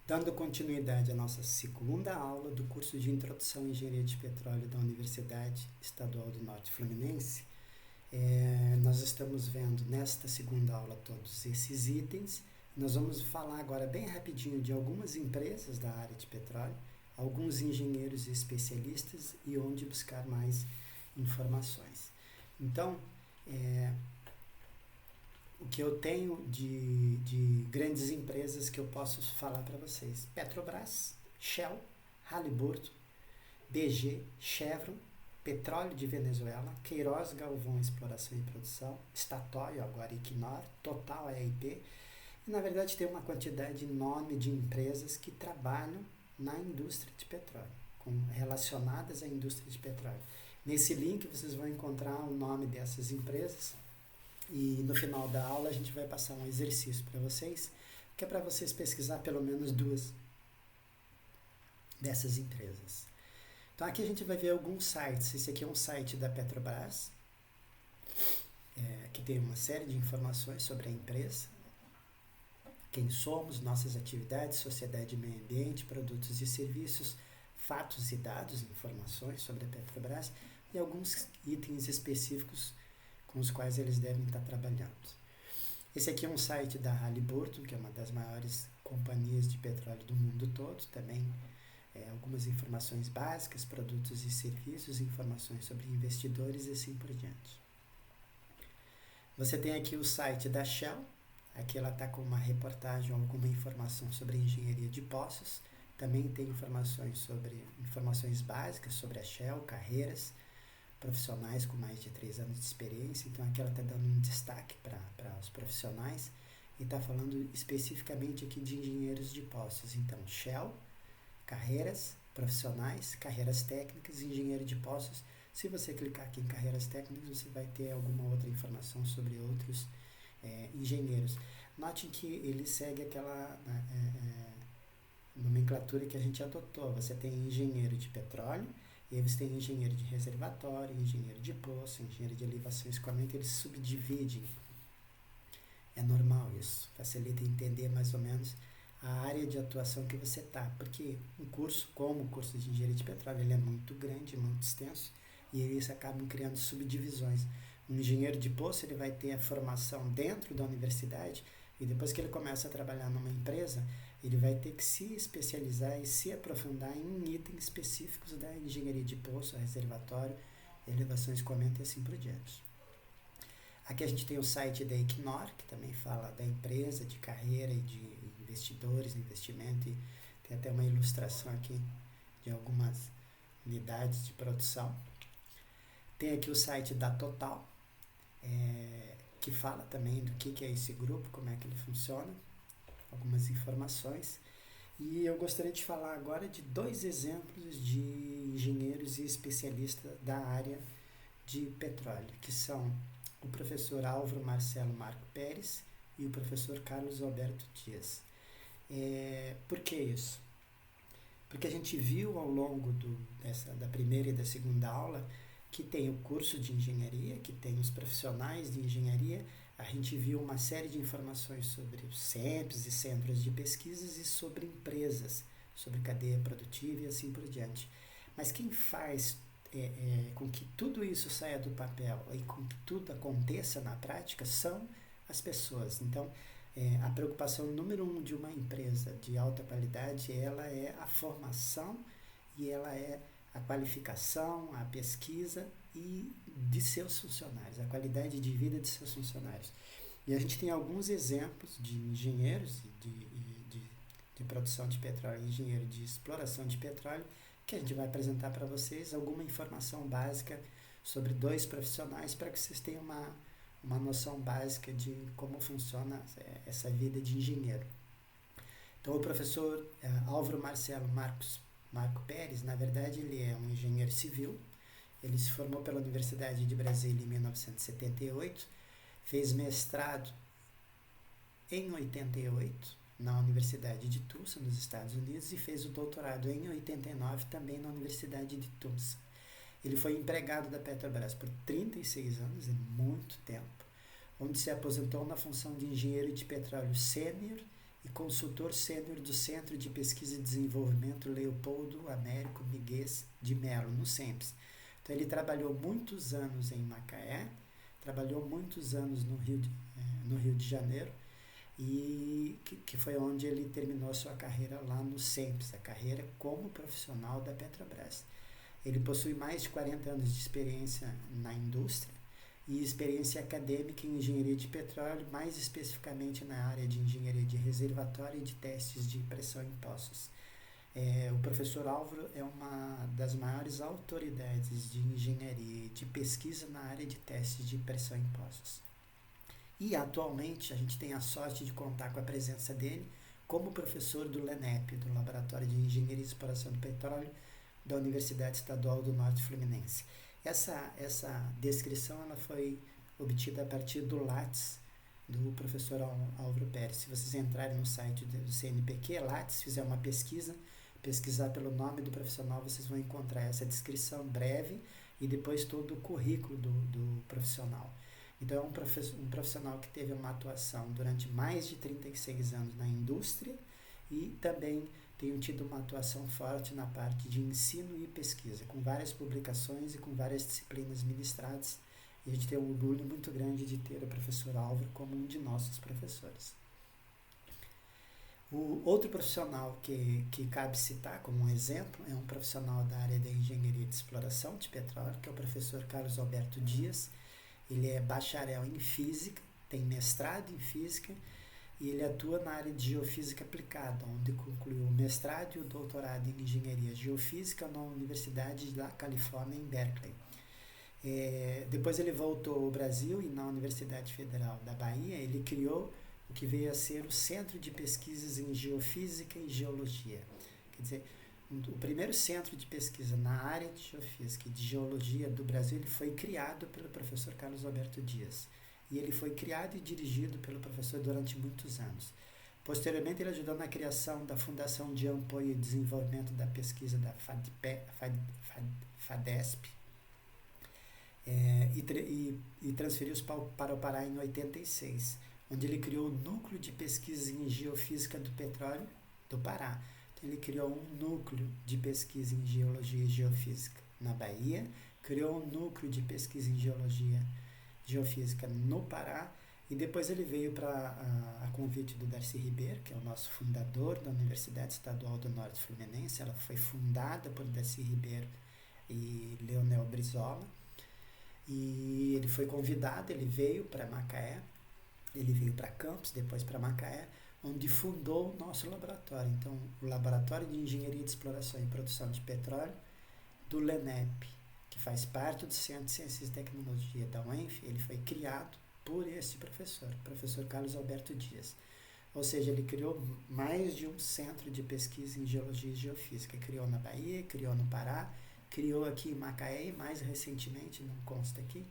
Dando continuidade à nossa segunda aula do curso de Introdução à Engenharia de Petróleo da Universidade Estadual do Norte Fluminense, nós estamos vendo nesta segunda aula todos esses itens. Nós vamos falar agora bem rapidinho de algumas empresas da área de petróleo, alguns engenheiros e especialistas e onde buscar mais informações. Então, o que eu tenho de grandes empresas que eu posso falar para vocês: Petrobras, Shell, Halliburton, BG, Chevron, Petróleo de Venezuela, Queiroz Galvão Exploração e Produção, Statoil, agora Equinor, Total EIP. E, na verdade, tem uma quantidade enorme de empresas que trabalham na indústria de petróleo, relacionadas à indústria de petróleo. Nesse link vocês vão encontrar o nome dessas empresas. E no final da aula a gente vai passar um exercício para vocês, que é para vocês pesquisar pelo menos duas dessas empresas. Então aqui a gente vai ver alguns sites. Esse aqui é um site da Petrobras, que tem uma série de informações sobre a empresa, quem somos, nossas atividades, sociedade e meio ambiente, produtos e serviços, fatos e dados, informações sobre a Petrobras e alguns itens específicos com os quais eles devem estar trabalhando. Esse aqui é um site da Halliburton, que é uma das maiores companhias de petróleo do mundo todo, também algumas informações básicas, produtos e serviços, informações sobre investidores e assim por diante. Você tem aqui o site da Shell, aqui ela está com uma reportagem ou alguma informação sobre engenharia de poços, também tem informações básicas sobre a Shell, carreiras, profissionais com mais de 3 anos de experiência. Então aqui ela está dando um destaque para os profissionais e está falando especificamente aqui de engenheiros de poços. Então Shell, carreiras, profissionais, carreiras técnicas, engenheiro de poços. Se você clicar aqui em carreiras técnicas, você vai ter alguma outra informação sobre outros engenheiros. Note que ele segue aquela nomenclatura que a gente adotou. Você tem engenheiro de petróleo, e aí você tem engenheiro de reservatório, engenheiro de poço, engenheiro de elevação e escoamento, eles subdividem. É normal isso, facilita entender mais ou menos a área de atuação que você está, porque um curso como o curso de engenharia de petróleo, ele é muito grande, muito extenso, e eles acabam criando subdivisões. Um engenheiro de poço, ele vai ter a formação dentro da universidade, e depois que ele começa a trabalhar numa empresa, ele vai ter que se especializar e se aprofundar em itens específicos da engenharia de poço, reservatório, elevação, escoamento e assim por diante. Aqui a gente tem o site da Equinor, que também fala da empresa, de carreira e de investidores, investimento, e tem até uma ilustração aqui de algumas unidades de produção. Tem aqui o site da Total, que fala também do que é esse grupo, como é que ele funciona, algumas informações. E eu gostaria de falar agora de 2 exemplos de engenheiros e especialistas da área de petróleo, que são o professor Álvaro Marcelo Marco Pérez e o professor Carlos Alberto Dias. Por que isso? Porque a gente viu ao longo da primeira e da segunda aula que tem o curso de engenharia, que tem os profissionais de engenharia. A gente viu uma série de informações sobre os CENPs e centros de pesquisas e sobre empresas, sobre cadeia produtiva e assim por diante. Mas quem faz com que tudo isso saia do papel e com que tudo aconteça na prática são as pessoas. Então, a preocupação número 1 de uma empresa de alta qualidade, ela é a formação e ela é a qualificação, a pesquisa e de seus funcionários, a qualidade de vida de seus funcionários. E a gente tem alguns exemplos de engenheiros de produção de petróleo, engenheiro de exploração de petróleo, que a gente vai apresentar para vocês alguma informação básica sobre 2 profissionais para que vocês tenham uma noção básica de como funciona essa vida de engenheiro. Então, o professor Álvaro Marcelo Marco Pérez, na verdade, ele é um engenheiro civil. Ele se formou pela Universidade de Brasília em 1978, fez mestrado em 88 na Universidade de Tulsa, nos Estados Unidos, e fez o doutorado em 89 também na Universidade de Tulsa. Ele foi empregado da Petrobras por 36 anos, é muito tempo, onde se aposentou na função de engenheiro de petróleo sênior e consultor sênior do Centro de Pesquisa e Desenvolvimento Leopoldo Américo Miguel de Mello, no SEMPES. Então ele trabalhou muitos anos em Macaé, trabalhou muitos anos no Rio de Janeiro, e que foi onde ele terminou a sua carreira lá no SEMPES, a carreira como profissional da Petrobras. Ele possui mais de 40 anos de experiência na indústria e experiência acadêmica em engenharia de petróleo, mais especificamente na área de engenharia de reservatório e de testes de pressão em poços. O professor Álvaro é uma das maiores autoridades de engenharia e de pesquisa na área de testes de pressão em poços. E atualmente a gente tem a sorte de contar com a presença dele como professor do LENEP, do Laboratório de Engenharia e Exploração do Petróleo da Universidade Estadual do Norte Fluminense. Essa descrição ela foi obtida a partir do Lattes, do professor Álvaro Pérez. Se vocês entrarem no site do CNPq, Lattes, fizer uma pesquisar pelo nome do profissional, vocês vão encontrar essa descrição breve e depois todo o currículo do profissional. Então é um profissional que teve uma atuação durante mais de 36 anos na indústria e também tem tido uma atuação forte na parte de ensino e pesquisa, com várias publicações e com várias disciplinas ministradas. E a gente tem um orgulho muito grande de ter o professor Álvaro como um de nossos professores. O outro profissional que cabe citar como um exemplo é um profissional da área da engenharia de exploração de petróleo, que é o professor Carlos Alberto Dias. Ele é bacharel em física, tem mestrado em física e ele atua na área de geofísica aplicada, onde concluiu o mestrado e o doutorado em engenharia geofísica na Universidade da Califórnia, em Berkeley. Depois ele voltou ao Brasil e na Universidade Federal da Bahia ele criou o que veio a ser o Centro de Pesquisas em Geofísica e Geologia. Quer dizer, o primeiro centro de pesquisa na área de geofísica e de geologia do Brasil ele foi criado pelo professor Carlos Alberto Dias. E ele foi criado e dirigido pelo professor durante muitos anos. Posteriormente, ele ajudou na criação da Fundação de Apoio e Desenvolvimento da Pesquisa da FADESP, e transferiu-se para o Pará em 86, onde ele criou o Núcleo de Pesquisa em Geofísica do Petróleo do Pará. Ele criou um núcleo de pesquisa em geologia e geofísica na Bahia, criou um núcleo de pesquisa em geofísica no Pará, e depois ele veio para a convite do Darcy Ribeiro, que é o nosso fundador da Universidade Estadual do Norte Fluminense. Ela foi fundada por Darcy Ribeiro e Leonel Brizola, e ele foi convidado, ele veio para Macaé, ele veio para Campos, depois para Macaé, onde fundou o nosso laboratório. Então, o Laboratório de Engenharia de Exploração e Produção de Petróleo do LENEP, que faz parte do Centro de Ciências e Tecnologia da UENF, ele foi criado por esse professor Carlos Alberto Dias. Ou seja, ele criou mais de um centro de pesquisa em geologia e geofísica. Criou na Bahia, criou no Pará, criou aqui em Macaé e mais recentemente, não consta aqui,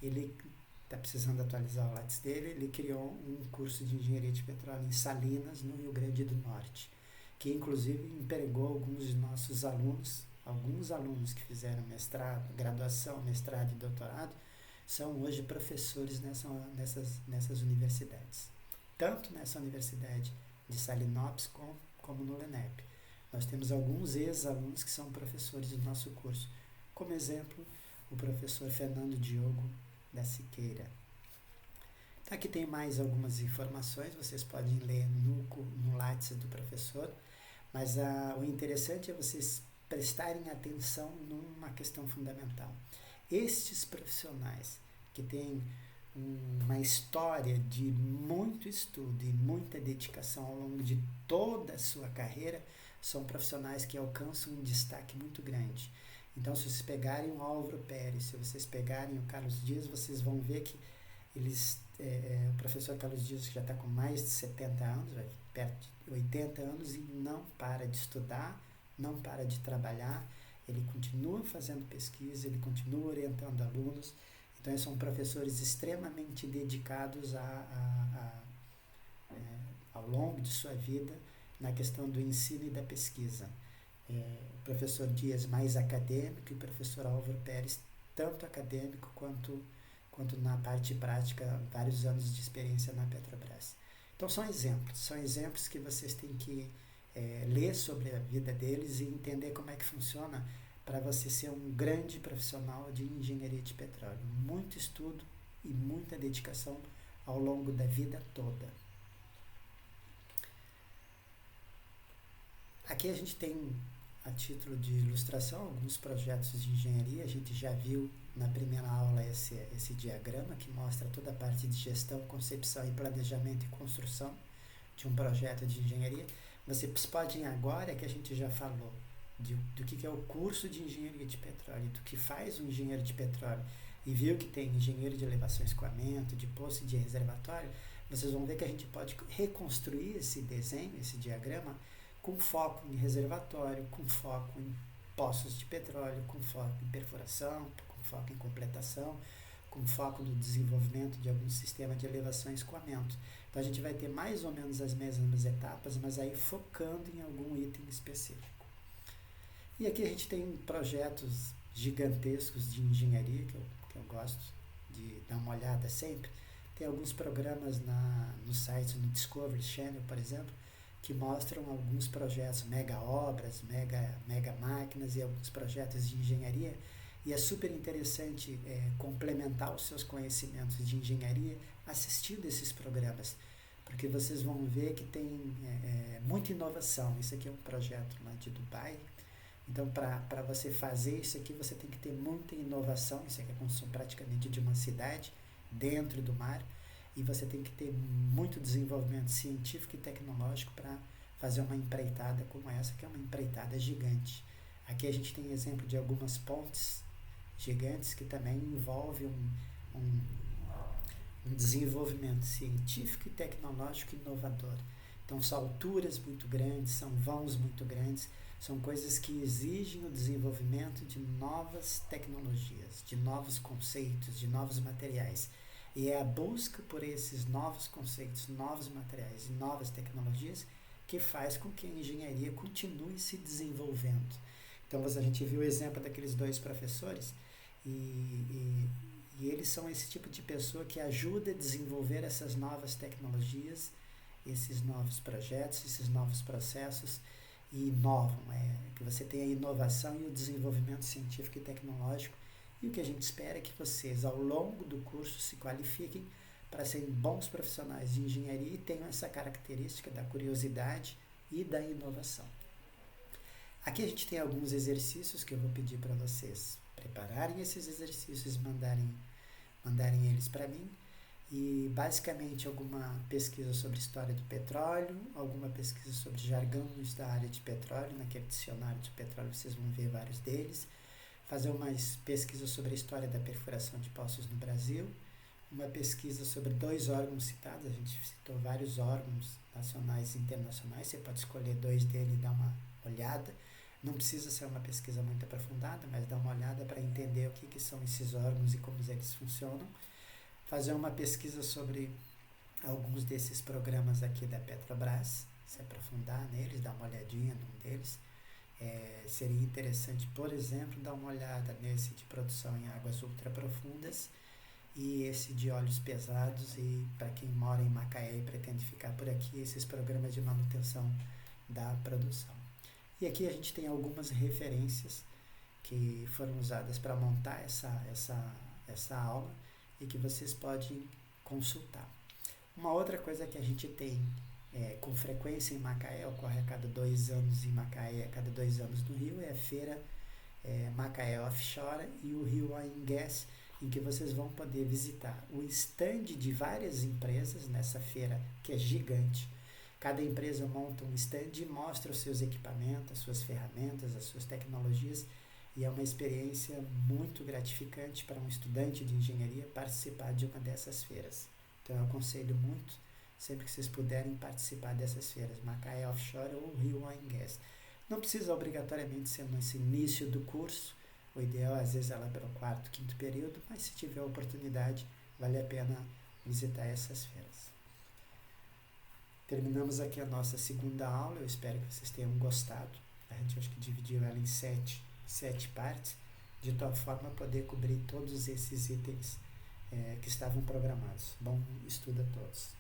ele está precisando atualizar o Lattes dele, ele criou um curso de engenharia de petróleo em Salinas, no Rio Grande do Norte, que inclusive empregou alguns de nossos alunos, alguns alunos que fizeram mestrado, graduação, mestrado e doutorado, são hoje professores nessas universidades. Tanto nessa universidade de Salinópolis como no LENEP. Nós temos alguns ex-alunos que são professores do nosso curso. Como exemplo, o professor Fernando Diogo da Siqueira. Então, aqui tem mais algumas informações, vocês podem ler no Lattes do professor, mas o interessante é vocês prestarem atenção numa questão fundamental. Estes profissionais que têm uma história de muito estudo e muita dedicação ao longo de toda a sua carreira são profissionais que alcançam um destaque muito grande. Então, se vocês pegarem o Álvaro Pérez, se vocês pegarem o Carlos Dias, vocês vão ver que o professor Carlos Dias já está com mais de 70 anos, vai perto de 80 anos, e não para de estudar, não para de trabalhar, ele continua fazendo pesquisa, ele continua orientando alunos. Então, são professores extremamente dedicados ao longo de sua vida na questão do ensino e da pesquisa. O professor Dias mais acadêmico e o professor Álvaro Pérez tanto acadêmico quanto na parte prática, vários anos de experiência na Petrobras. Então são exemplos que vocês têm que ler sobre a vida deles e entender como é que funciona para você ser um grande profissional de engenharia de petróleo. Muito estudo e muita dedicação ao longo da vida toda. Aqui a gente tem, a título de ilustração, alguns projetos de engenharia. A gente já viu na primeira aula esse diagrama que mostra toda a parte de gestão, concepção e planejamento e construção de um projeto de engenharia. Vocês podem agora, que a gente já falou do que é o curso de engenharia de petróleo, do que faz um engenheiro de petróleo, e viu que tem engenheiro de elevação e escoamento, de poço e de reservatório, vocês vão ver que a gente pode reconstruir esse desenho, esse diagrama, com foco em reservatório, com foco em poços de petróleo, com foco em perfuração, com foco em completação, com foco no desenvolvimento de algum sistema de elevação e escoamento. Então a gente vai ter mais ou menos as mesmas etapas, mas aí focando em algum item específico. E aqui a gente tem projetos gigantescos de engenharia, que eu gosto de dar uma olhada sempre. Tem alguns programas no site, no Discovery Channel, por exemplo, que mostram alguns projetos, mega obras, mega máquinas e alguns projetos de engenharia. E é super interessante complementar os seus conhecimentos de engenharia assistindo esses programas, porque vocês vão ver que tem muita inovação. Isso aqui é um projeto lá de Dubai. Então, para você fazer isso aqui, você tem que ter muita inovação. Isso aqui é a construção praticamente de uma cidade dentro do mar. E você tem que ter muito desenvolvimento científico e tecnológico para fazer uma empreitada como essa, que é uma empreitada gigante. Aqui a gente tem exemplo de algumas pontes gigantes que também envolvem um desenvolvimento científico e tecnológico inovador. Então são alturas muito grandes, são vãos muito grandes, são coisas que exigem o desenvolvimento de novas tecnologias, de novos conceitos, de novos materiais. E é a busca por esses novos conceitos, novos materiais e novas tecnologias que faz com que a engenharia continue se desenvolvendo. Então a gente viu o exemplo daqueles dois professores e eles são esse tipo de pessoa que ajuda a desenvolver essas novas tecnologias, esses novos projetos, esses novos processos, e inovam. Que você tenha a inovação e o desenvolvimento científico e tecnológico. E o que a gente espera é que vocês, ao longo do curso, se qualifiquem para serem bons profissionais de engenharia e tenham essa característica da curiosidade e da inovação. Aqui a gente tem alguns exercícios que eu vou pedir para vocês prepararem esses exercícios e mandarem eles para mim. E basicamente alguma pesquisa sobre história do petróleo, alguma pesquisa sobre jargões da área de petróleo. Naquele dicionário de petróleo vocês vão ver vários deles. Fazer uma pesquisa sobre a história da perfuração de poços no Brasil, uma pesquisa sobre 2 órgãos citados. A gente citou vários órgãos nacionais e internacionais, você pode escolher 2 deles e dar uma olhada. Não precisa ser uma pesquisa muito aprofundada, mas dá uma olhada para entender o que são esses órgãos e como eles funcionam. Fazer uma pesquisa sobre alguns desses programas aqui da Petrobras, se aprofundar neles, dar uma olhadinha num deles. Seria interessante, por exemplo, dar uma olhada nesse de produção em águas ultraprofundas e esse de óleos pesados. E para quem mora em Macaé e pretende ficar por aqui, esses programas de manutenção da produção. E aqui a gente tem algumas referências que foram usadas para montar essa aula e que vocês podem consultar. Uma outra coisa que a gente tem com frequência em Macaé, ocorre a cada 2 anos em Macaé, a cada 2 anos no Rio, é a feira Macaé Offshore e o Rio Oil and Gas, em que vocês vão poder visitar o stand de várias empresas nessa feira, que é gigante. Cada empresa monta um stand e mostra os seus equipamentos, as suas ferramentas, as suas tecnologias, e é uma experiência muito gratificante para um estudante de engenharia participar de uma dessas feiras. Então eu aconselho muito, sempre que vocês puderem, participar dessas feiras, Macaé Offshore ou Rio Oil and Gas. Não precisa obrigatoriamente ser nesse início do curso, o ideal às vezes é lá pelo 4º, 5º período, mas se tiver oportunidade, vale a pena visitar essas feiras. Terminamos aqui a nossa segunda aula, eu espero que vocês tenham gostado. A gente acho que dividiu ela em 7 partes, de tal forma a poder cobrir todos esses itens que estavam programados. Bom estudo a todos.